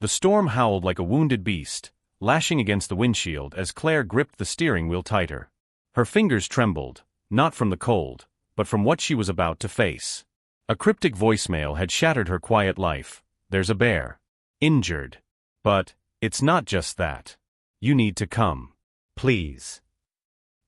The storm howled like a wounded beast, lashing against the windshield as Claire gripped the steering wheel tighter. Her fingers trembled, not from the cold, but from what she was about to face. A cryptic voicemail had shattered her quiet life. There's a bear. Injured. But it's not just that. You need to come. Please.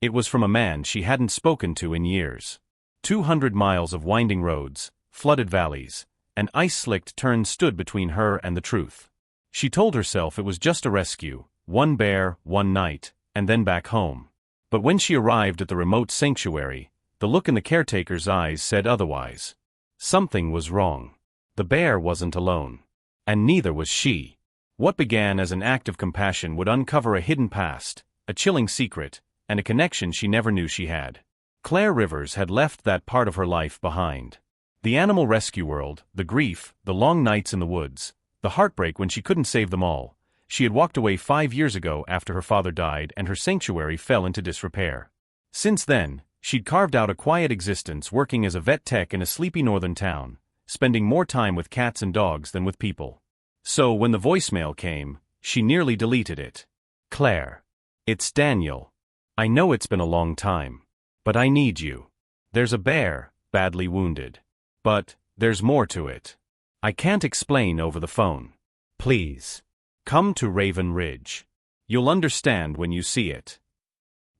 It was from a man she hadn't spoken to in years. 200 miles of winding roads, flooded valleys, and ice-slicked turns stood between her and the truth. She told herself it was just a rescue, one bear, one night, and then back home. But when she arrived at the remote sanctuary, the look in the caretaker's eyes said otherwise. Something was wrong. The bear wasn't alone. And neither was she. What began as an act of compassion would uncover a hidden past, a chilling secret, and a connection she never knew she had. Claire Rivers had left that part of her life behind. The animal rescue world, the grief, the long nights in the woods, the heartbreak when she couldn't save them all. She had walked away 5 years ago after her father died and her sanctuary fell into disrepair. Since then, she'd carved out a quiet existence working as a vet tech in a sleepy northern town, spending more time with cats and dogs than with people. So when the voicemail came, she nearly deleted it. Claire. It's Daniel. I know it's been a long time. But I need you. There's a bear, badly wounded. But there's more to it. I can't explain over the phone. Please. Come to Raven Ridge. You'll understand when you see it.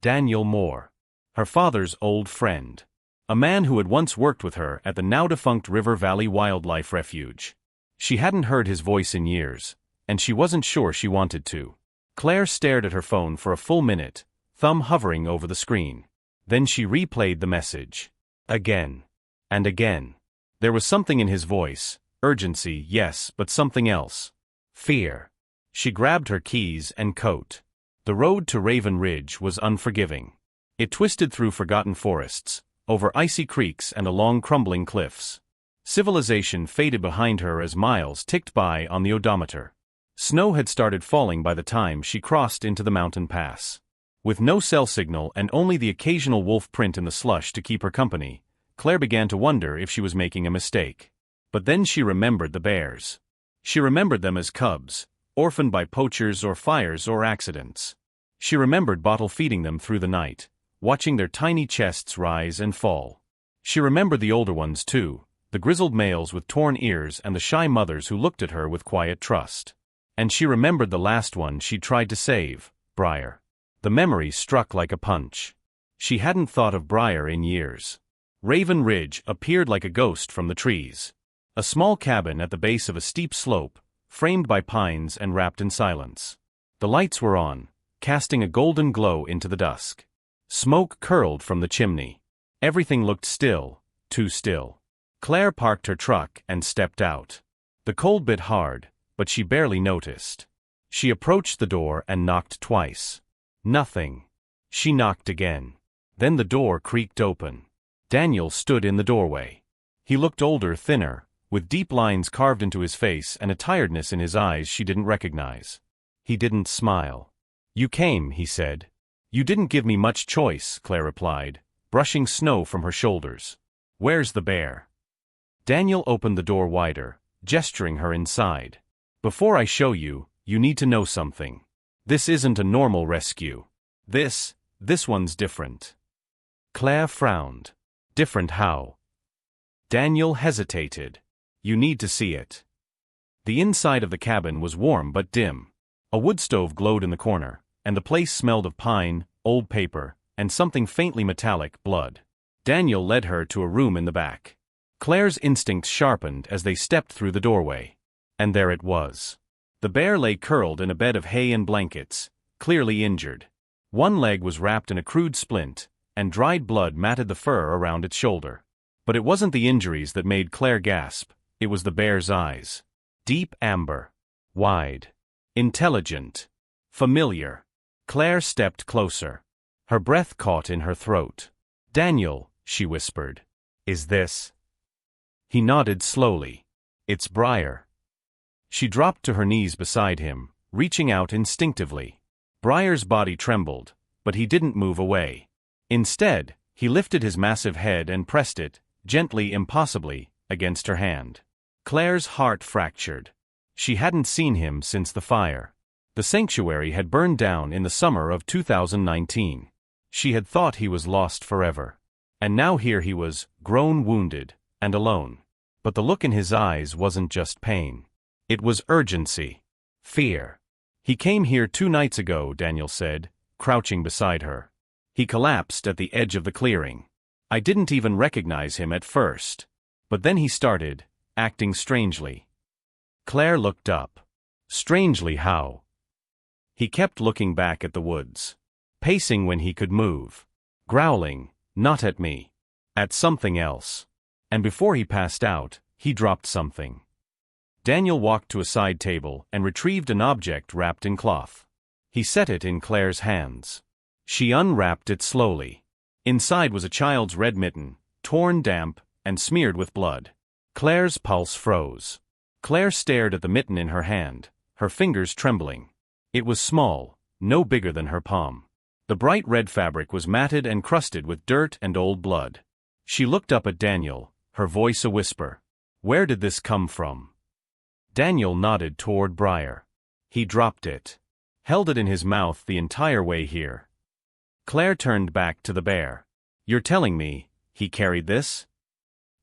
Daniel Moore. Her father's old friend. A man who had once worked with her at the now-defunct River Valley Wildlife Refuge. She hadn't heard his voice in years, and she wasn't sure she wanted to. Claire stared at her phone for a full minute, thumb hovering over the screen. Then she replayed the message. Again. And again. There was something in his voice. Urgency, yes, but something else. Fear. She grabbed her keys and coat. The road to Raven Ridge was unforgiving. It twisted through forgotten forests, over icy creeks and along crumbling cliffs. Civilization faded behind her as miles ticked by on the odometer. Snow had started falling by the time she crossed into the mountain pass. With no cell signal and only the occasional wolf print in the slush to keep her company, Claire began to wonder if she was making a mistake. But then she remembered the bears. She remembered them as cubs, orphaned by poachers or fires or accidents. She remembered bottle-feeding them through the night, watching their tiny chests rise and fall. She remembered the older ones too, the grizzled males with torn ears and the shy mothers who looked at her with quiet trust. And she remembered the last one she tried to save, Briar. The memory struck like a punch. She hadn't thought of Briar in years. Raven Ridge appeared like a ghost from the trees. A small cabin at the base of a steep slope, framed by pines and wrapped in silence. The lights were on, casting a golden glow into the dusk. Smoke curled from the chimney. Everything looked still, too still. Claire parked her truck and stepped out. The cold bit hard, but she barely noticed. She approached the door and knocked twice. Nothing. She knocked again. Then the door creaked open. Daniel stood in the doorway. He looked older, thinner, with deep lines carved into his face and a tiredness in his eyes she didn't recognize. He didn't smile. "You came," he said. "You didn't give me much choice," Claire replied, brushing snow from her shoulders. "Where's the bear?" Daniel opened the door wider, gesturing her inside. "Before I show you, you need to know something. This isn't a normal rescue. This one's different." Claire frowned. "Different how?" Daniel hesitated. "You need to see it." The inside of the cabin was warm but dim. A wood stove glowed in the corner, and the place smelled of pine, old paper, and something faintly metallic, blood. Daniel led her to a room in the back. Claire's instincts sharpened as they stepped through the doorway. And there it was. The bear lay curled in a bed of hay and blankets, clearly injured. One leg was wrapped in a crude splint, and dried blood matted the fur around its shoulder. But it wasn't the injuries that made Claire gasp, it was the bear's eyes. Deep amber. Wide. Intelligent. Familiar. Claire stepped closer. Her breath caught in her throat. "Daniel," she whispered. "Is this?" He nodded slowly. "It's Briar." She dropped to her knees beside him, reaching out instinctively. Briar's body trembled, but he didn't move away. Instead, he lifted his massive head and pressed it, gently, impossibly, against her hand. Claire's heart fractured. She hadn't seen him since the fire. The sanctuary had burned down in the summer of 2019. She had thought he was lost forever. And now here he was, grown wounded, and alone. But the look in his eyes wasn't just pain. It was urgency. Fear. He came here 2 nights ago, Daniel said, crouching beside her. He collapsed at the edge of the clearing. I didn't even recognize him at first. But then he started, acting strangely. Claire looked up. Strangely how? He kept looking back at the woods. Pacing when he could move. Growling, not at me. At something else. And before he passed out, he dropped something. Daniel walked to a side table and retrieved an object wrapped in cloth. He set it in Claire's hands. She unwrapped it slowly. Inside was a child's red mitten, torn damp, and smeared with blood. Claire's pulse froze. Claire stared at the mitten in her hand, her fingers trembling. It was small, no bigger than her palm. The bright red fabric was matted and crusted with dirt and old blood. She looked up at Daniel, her voice a whisper. Where did this come from? Daniel nodded toward Briar. He dropped it. Held it in his mouth the entire way here. Claire turned back to the bear. You're telling me, he carried this?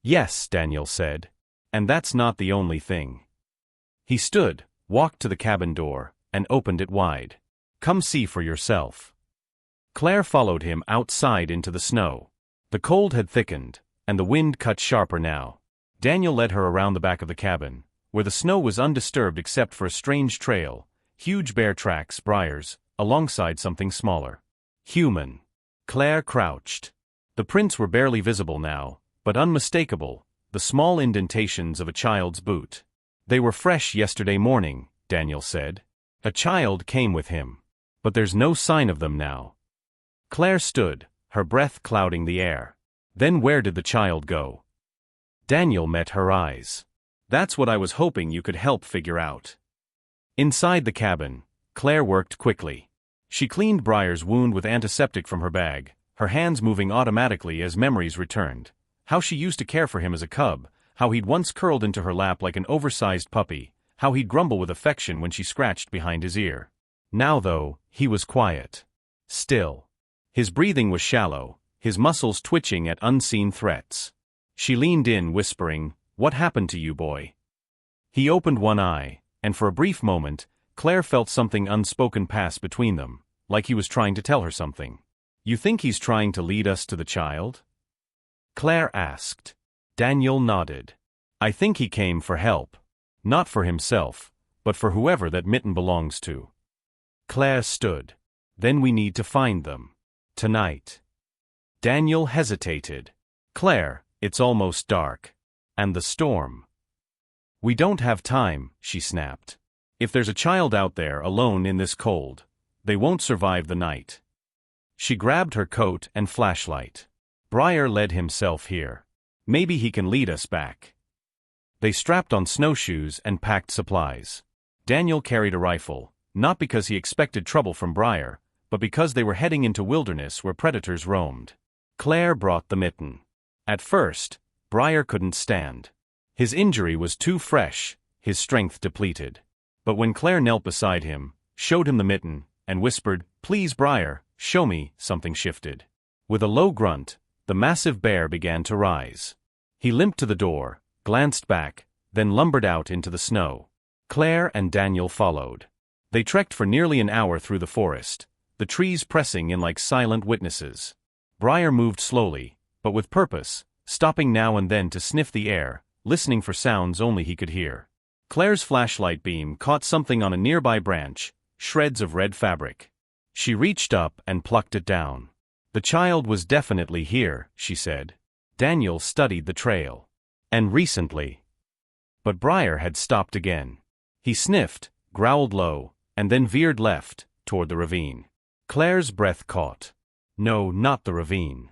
Yes, Daniel said. And that's not the only thing. He stood, walked to the cabin door, and opened it wide. Come see for yourself. Claire followed him outside into the snow. The cold had thickened, and the wind cut sharper now. Daniel led her around the back of the cabin, where the snow was undisturbed except for a strange trail, huge bear tracks, briars, alongside something smaller. Human. Claire crouched. The prints were barely visible now, but unmistakable, the small indentations of a child's boot. They were fresh yesterday morning, Daniel said. A child came with him. But there's no sign of them now. Claire stood, her breath clouding the air. Then where did the child go? Daniel met her eyes. That's what I was hoping you could help figure out. Inside the cabin, Claire worked quickly. She cleaned Briar's wound with antiseptic from her bag, her hands moving automatically as memories returned. How she used to care for him as a cub, how he'd once curled into her lap like an oversized puppy, how he'd grumble with affection when she scratched behind his ear. Now though, he was quiet. Still. His breathing was shallow, his muscles twitching at unseen threats. She leaned in, whispering, "What happened to you, boy?" He opened one eye, and for a brief moment, Claire felt something unspoken pass between them, like he was trying to tell her something. You think he's trying to lead us to the child? Claire asked. Daniel nodded. I think he came for help. Not for himself, but for whoever that mitten belongs to. Claire stood. Then we need to find them. Tonight. Daniel hesitated. Claire, it's almost dark. And the storm. We don't have time, she snapped. If there's a child out there alone in this cold, they won't survive the night. She grabbed her coat and flashlight. Briar led himself here. Maybe he can lead us back. They strapped on snowshoes and packed supplies. Daniel carried a rifle, not because he expected trouble from Briar, but because they were heading into wilderness where predators roamed. Claire brought the mitten. At first, Briar couldn't stand. His injury was too fresh, his strength depleted. But when Claire knelt beside him, showed him the mitten, and whispered, "Please, Briar, show me," something shifted. With a low grunt, the massive bear began to rise. He limped to the door, glanced back, then lumbered out into the snow. Claire and Daniel followed. They trekked for nearly an hour through the forest, the trees pressing in like silent witnesses. Briar moved slowly, but with purpose, stopping now and then to sniff the air, listening for sounds only he could hear. Claire's flashlight beam caught something on a nearby branch, shreds of red fabric. She reached up and plucked it down. The child was definitely here, she said. Daniel studied the trail. And recently. But Briar had stopped again. He sniffed, growled low, and then veered left, toward the ravine. Claire's breath caught. No, not the ravine.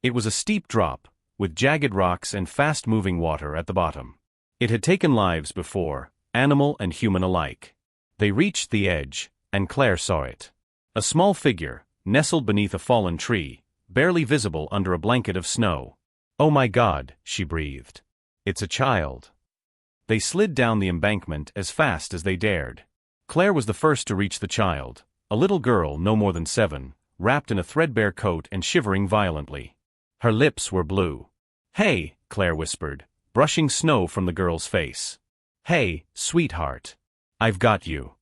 It was a steep drop, with jagged rocks and fast-moving water at the bottom. It had taken lives before, animal and human alike. They reached the edge, and Claire saw it. A small figure, nestled beneath a fallen tree, barely visible under a blanket of snow. "Oh my God," she breathed. "It's a child." They slid down the embankment as fast as they dared. Claire was the first to reach the child, a little girl no more than 7, wrapped in a threadbare coat and shivering violently. Her lips were blue. "Hey," Claire whispered, brushing snow from the girl's face. "Hey, sweetheart. I've got you."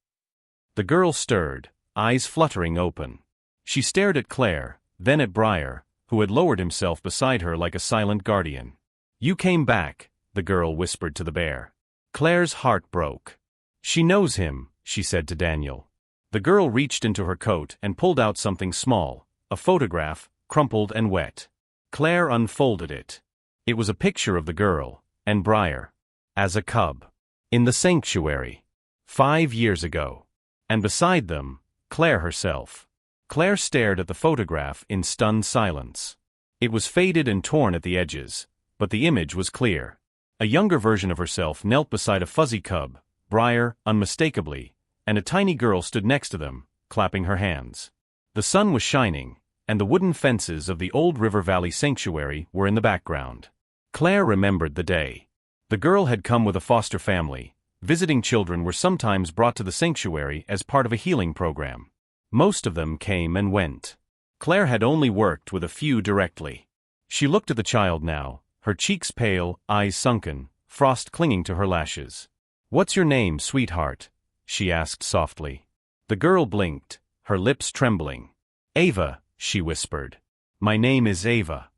The girl stirred, eyes fluttering open. She stared at Claire, then at Briar, who had lowered himself beside her like a silent guardian. "You came back," the girl whispered to the bear. Claire's heart broke. "She knows him," she said to Daniel. The girl reached into her coat and pulled out something small, a photograph, crumpled and wet. Claire unfolded it. It was a picture of the girl, and Briar, as a cub, in the sanctuary, 5 years ago. And beside them, Claire herself. Claire stared at the photograph in stunned silence. It was faded and torn at the edges, but the image was clear. A younger version of herself knelt beside a fuzzy cub, Briar, unmistakably, and a tiny girl stood next to them, clapping her hands. The sun was shining, and the wooden fences of the old River Valley sanctuary were in the background. Claire remembered the day. The girl had come with a foster family. Visiting children were sometimes brought to the sanctuary as part of a healing program. Most of them came and went. Claire had only worked with a few directly. She looked at the child now, her cheeks pale, eyes sunken, frost clinging to her lashes. "What's your name, sweetheart?" she asked softly. The girl blinked, her lips trembling. "Ava," she whispered. "My name is Ava."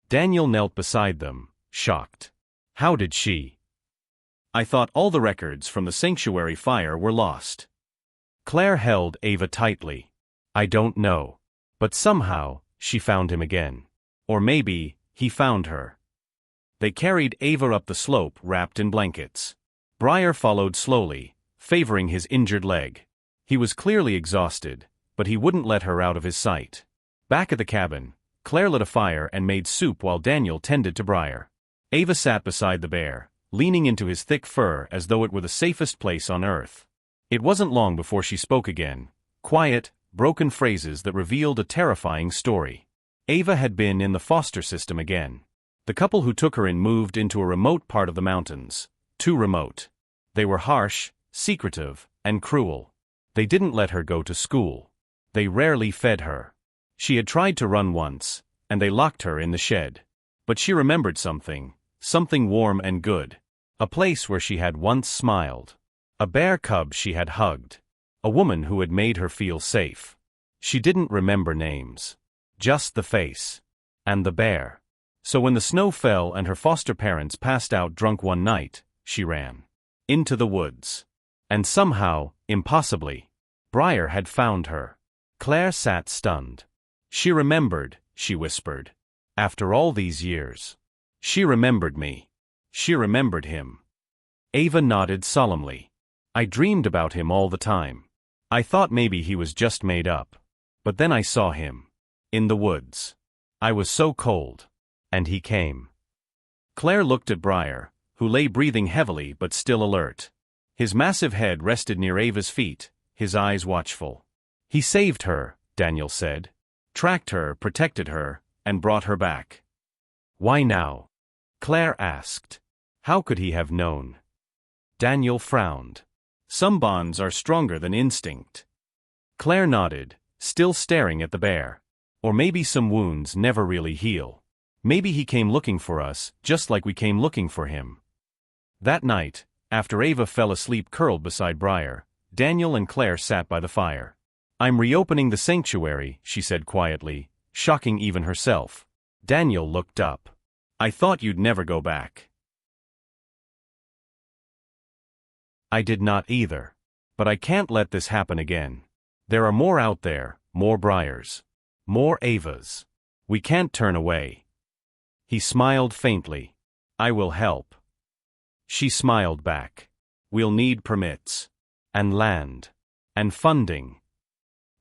Daniel knelt beside them, shocked. "How did she?" "I thought all the records from the sanctuary fire were lost." Claire held Ava tightly. "I don't know. But somehow, she found him again. Or maybe, he found her." They carried Ava up the slope wrapped in blankets. Briar followed slowly, favoring his injured leg. He was clearly exhausted, but he wouldn't let her out of his sight. Back at the cabin, Claire lit a fire and made soup while Daniel tended to Briar. Ava sat beside the bear, leaning into his thick fur as though it were the safest place on earth. It wasn't long before she spoke again, quiet, broken phrases that revealed a terrifying story. Ava had been in the foster system again. The couple who took her in moved into a remote part of the mountains, too remote. They were harsh, secretive, and cruel. They didn't let her go to school. They rarely fed her. She had tried to run once, and they locked her in the shed. But she remembered something warm and good. A place where she had once smiled. A bear cub she had hugged. A woman who had made her feel safe. She didn't remember names. Just the face. And the bear. So when the snow fell and her foster parents passed out drunk one night, she ran. Into the woods. And somehow, impossibly, Briar had found her. Claire sat stunned. "She remembered," she whispered. "After all these years. She remembered me. She remembered him." Ava nodded solemnly. "I dreamed about him all the time. I thought maybe he was just made up. But then I saw him. In the woods. I was so cold. And he came." Claire looked at Briar, who lay breathing heavily but still alert. His massive head rested near Ava's feet, his eyes watchful. "He saved her," Daniel said. "Tracked her, protected her, and brought her back." "Why now?" Claire asked. How could he have known? Daniel frowned. "Some bonds are stronger than instinct." Claire nodded, still staring at the bear. "Or maybe some wounds never really heal. Maybe he came looking for us, just like we came looking for him." That night, after Ava fell asleep curled beside Briar, Daniel and Claire sat by the fire. "I'm reopening the sanctuary," she said quietly, shocking even herself. Daniel looked up. "I thought you'd never go back." "I did not either. But I can't let this happen again. There are more out there, more Briars. More Avas. We can't turn away." He smiled faintly. "I will help." She smiled back. "We'll need permits. And land. And funding.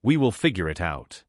We will figure it out."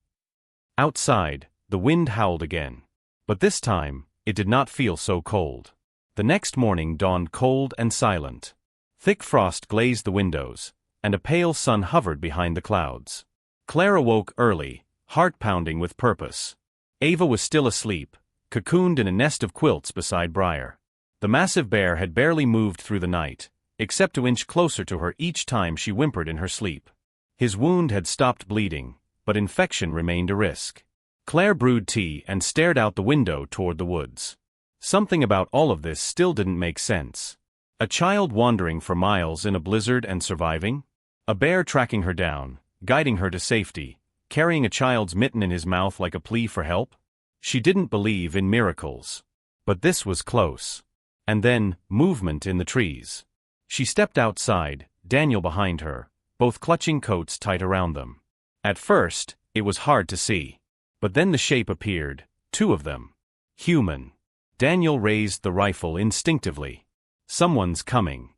Outside, the wind howled again. But this time, it did not feel so cold. The next morning dawned cold and silent. Thick frost glazed the windows, and a pale sun hovered behind the clouds. Claire awoke early, heart pounding with purpose. Ava was still asleep, cocooned in a nest of quilts beside Briar. The massive bear had barely moved through the night, except to inch closer to her each time she whimpered in her sleep. His wound had stopped bleeding, but infection remained a risk. Claire brewed tea and stared out the window toward the woods. Something about all of this still didn't make sense. A child wandering for miles in a blizzard and surviving? A bear tracking her down, guiding her to safety, carrying a child's mitten in his mouth like a plea for help? She didn't believe in miracles. But this was close. And then, movement in the trees. She stepped outside, Daniel behind her, both clutching coats tight around them. At first, it was hard to see. But then the shape appeared, two of them. Human. Daniel raised the rifle instinctively. Someone's coming.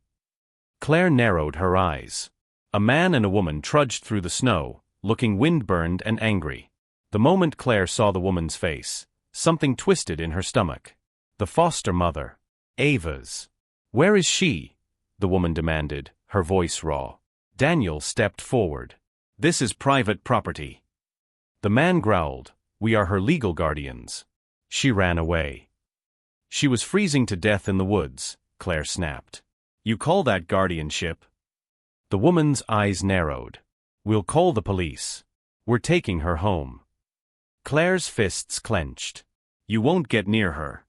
Claire narrowed her eyes. A man and a woman trudged through the snow, looking wind-burned and angry. The moment Claire saw the woman's face, something twisted in her stomach. The foster mother. Ava's. "Where is she?" the woman demanded, her voice raw. Daniel stepped forward. "This is private property." The man growled, "We are her legal guardians." She ran away. "She was freezing to death in the woods," Claire snapped. "You call that guardianship?" The woman's eyes narrowed. "We'll call the police. We're taking her home." Claire's fists clenched. "You won't get near her."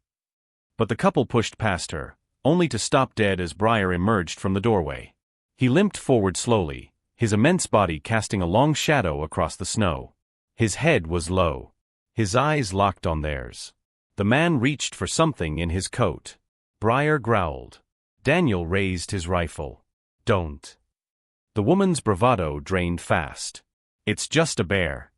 But the couple pushed past her, only to stop dead as Briar emerged from the doorway. He limped forward slowly, his immense body casting a long shadow across the snow. His head was low. His eyes locked on theirs. The man reached for something in his coat. Briar growled. Daniel raised his rifle. "Don't." The woman's bravado drained fast. "It's just a bear."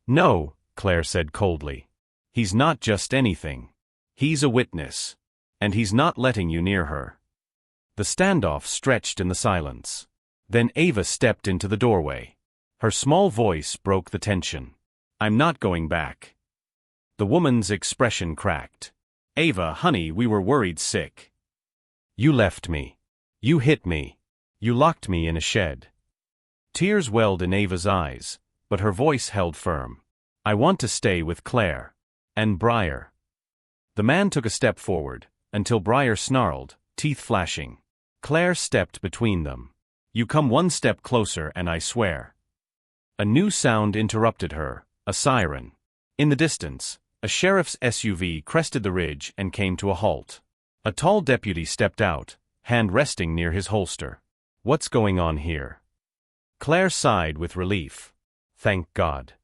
"No," Claire said coldly. "He's not just anything. He's a witness. And he's not letting you near her." The standoff stretched in the silence. Then Ava stepped into the doorway. Her small voice broke the tension. "I'm not going back." The woman's expression cracked. "Ava, honey, we were worried sick. You left me. You hit me. You locked me in a shed." Tears welled in Ava's eyes, but her voice held firm. "I want to stay with Claire. And Briar." The man took a step forward, until Briar snarled, teeth flashing. Claire stepped between them. "You come one step closer and I swear." A new sound interrupted her, a siren. In the distance, a sheriff's SUV crested the ridge and came to a halt. A tall deputy stepped out, hand resting near his holster. "What's going on here?" Claire sighed with relief. Thank God.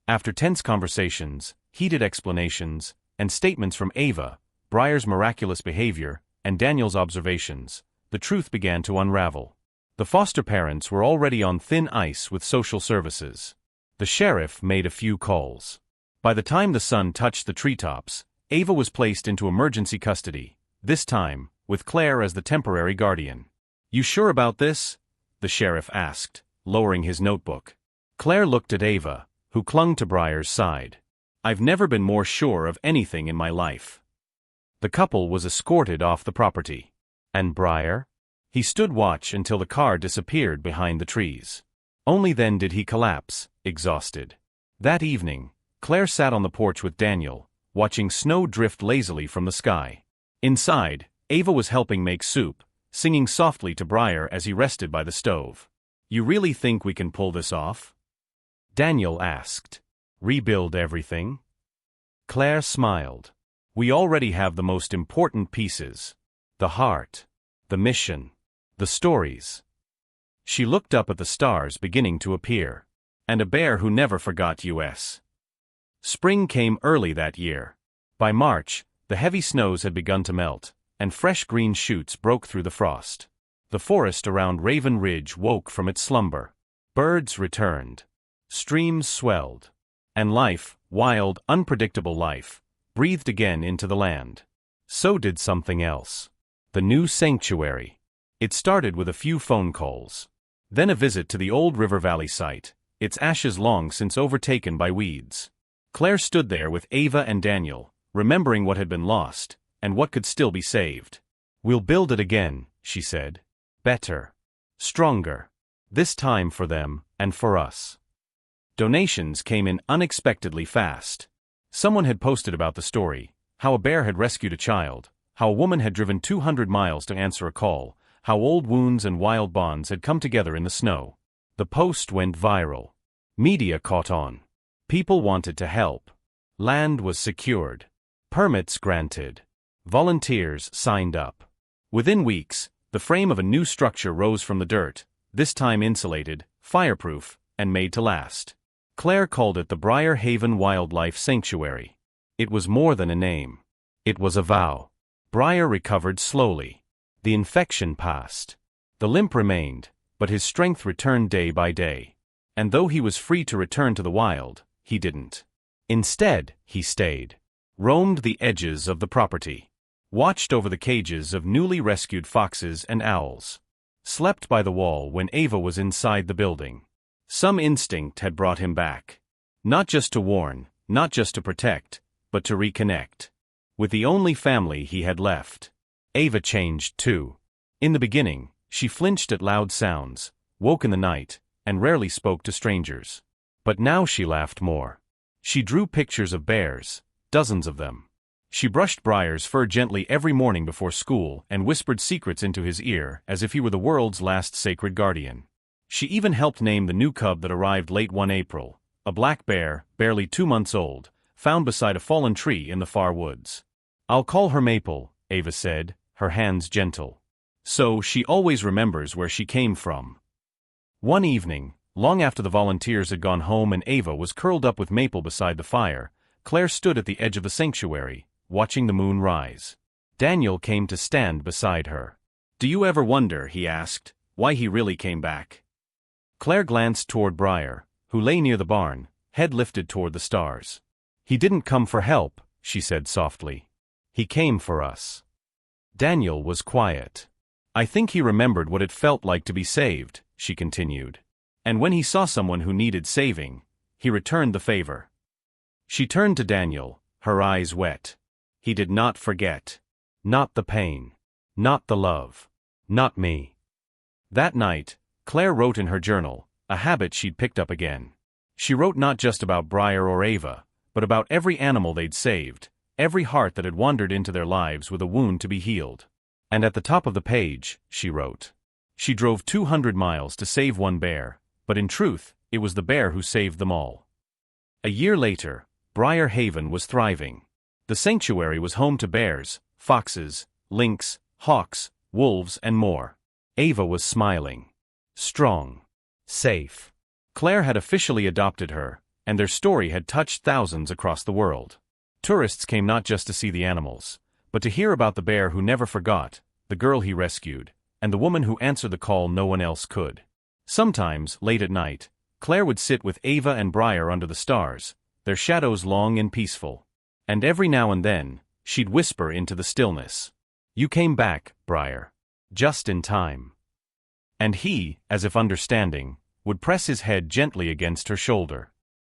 After tense conversations, heated explanations, and statements from Ava, Briar's miraculous behavior, and Daniel's observations, the truth began to unravel. The foster parents were already on thin ice with social services. The sheriff made a few calls. By the time the sun touched the treetops, Ava was placed into emergency custody, this time, with Claire as the temporary guardian. "You sure about this?" the sheriff asked, lowering his notebook. Claire looked at Ava, who clung to Briar's side. "I've never been more sure of anything in my life." The couple was escorted off the property. And Briar? He stood watch until the car disappeared behind the trees. Only then did he collapse, exhausted. That evening, Claire sat on the porch with Daniel, watching snow drift lazily from the sky. Inside, Ava was helping make soup, singing softly to Briar as he rested by the stove. "You really think we can pull this off?" Daniel asked. "Rebuild everything?" Claire smiled. "We already have the most important pieces. The heart. The mission. The stories." She looked up at the stars beginning to appear. And a bear who never forgot US. Spring came early that year. By March, the heavy snows had begun to melt, and fresh green shoots broke through the frost. The forest around Raven Ridge woke from its slumber. Birds returned. Streams swelled. And life, wild, unpredictable life, breathed again into the land. So did something else. The new sanctuary. It started with a few phone calls. Then a visit to the old River Valley site, its ashes long since overtaken by weeds. Claire stood there with Ava and Daniel, remembering what had been lost, and what could still be saved. "We'll build it again," she said. "Better. Stronger. This time for them, and for us." Donations came in unexpectedly fast. Someone had posted about the story, how a bear had rescued a child, how a woman had driven 200 miles to answer a call, how old wounds and wild bonds had come together in the snow. The post went viral. Media caught on. People wanted to help. Land was secured. Permits granted. Volunteers signed up. Within weeks, the frame of a new structure rose from the dirt, this time insulated, fireproof, and made to last. Claire called it the Briar Haven Wildlife Sanctuary. It was more than a name. It was a vow. Briar recovered slowly. The infection passed. The limp remained, but his strength returned day by day. And though he was free to return to the wild, he didn't. Instead, he stayed. Roamed the edges of the property. Watched over the cages of newly rescued foxes and owls. Slept by the wall when Ava was inside the building. Some instinct had brought him back. Not just to warn, not just to protect, but to reconnect. With the only family he had left. Ava changed too. In the beginning, she flinched at loud sounds, woke in the night, and rarely spoke to strangers. But now she laughed more. She drew pictures of bears, dozens of them. She brushed Briar's fur gently every morning before school and whispered secrets into his ear as if he were the world's last sacred guardian. She even helped name the new cub that arrived late one April, a black bear, barely 2 months old, found beside a fallen tree in the far woods. "I'll call her Maple," Ava said, her hands gentle. "So she always remembers where she came from." One evening, long after the volunteers had gone home and Ava was curled up with Maple beside the fire, Claire stood at the edge of the sanctuary, watching the moon rise. Daniel came to stand beside her. "Do you ever wonder," he asked, "why he really came back?" Claire glanced toward Briar, who lay near the barn, head lifted toward the stars. "He didn't come for help," she said softly. "He came for us." Daniel was quiet. "I think he remembered what it felt like to be saved," she continued. "And when he saw someone who needed saving, he returned the favor." She turned to Daniel, her eyes wet. He did not forget. Not the pain. Not the love. Not me. That night, Claire wrote in her journal, a habit she'd picked up again. She wrote not just about Briar or Ava, but about every animal they'd saved, every heart that had wandered into their lives with a wound to be healed. And at the top of the page, she wrote, "She drove 200 miles to save one bear, but in truth, it was the bear who saved them all." A year later, Briar Haven was thriving. The sanctuary was home to bears, foxes, lynx, hawks, wolves, and more. Ava was smiling. Strong. Safe. Claire had officially adopted her, and their story had touched thousands across the world. Tourists came not just to see the animals, but to hear about the bear who never forgot, the girl he rescued, and the woman who answered the call no one else could. Sometimes, late at night, Claire would sit with Ava and Briar under the stars, their shadows long and peaceful. And every now and then, she'd whisper into the stillness, "You came back, Briar. Just in time." And he, as if understanding, would press his head gently against her shoulder.